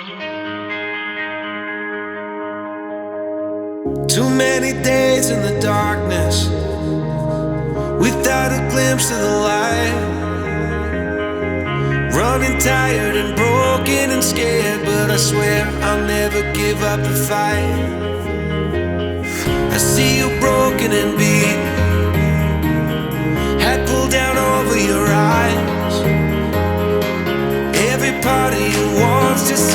Too many days in the darkness without a glimpse of the light. Running tired and broken and scared, but I swear I'll never give up the fight. I see you broken and beat, hat pulled down over your eyes. Every part of you wants to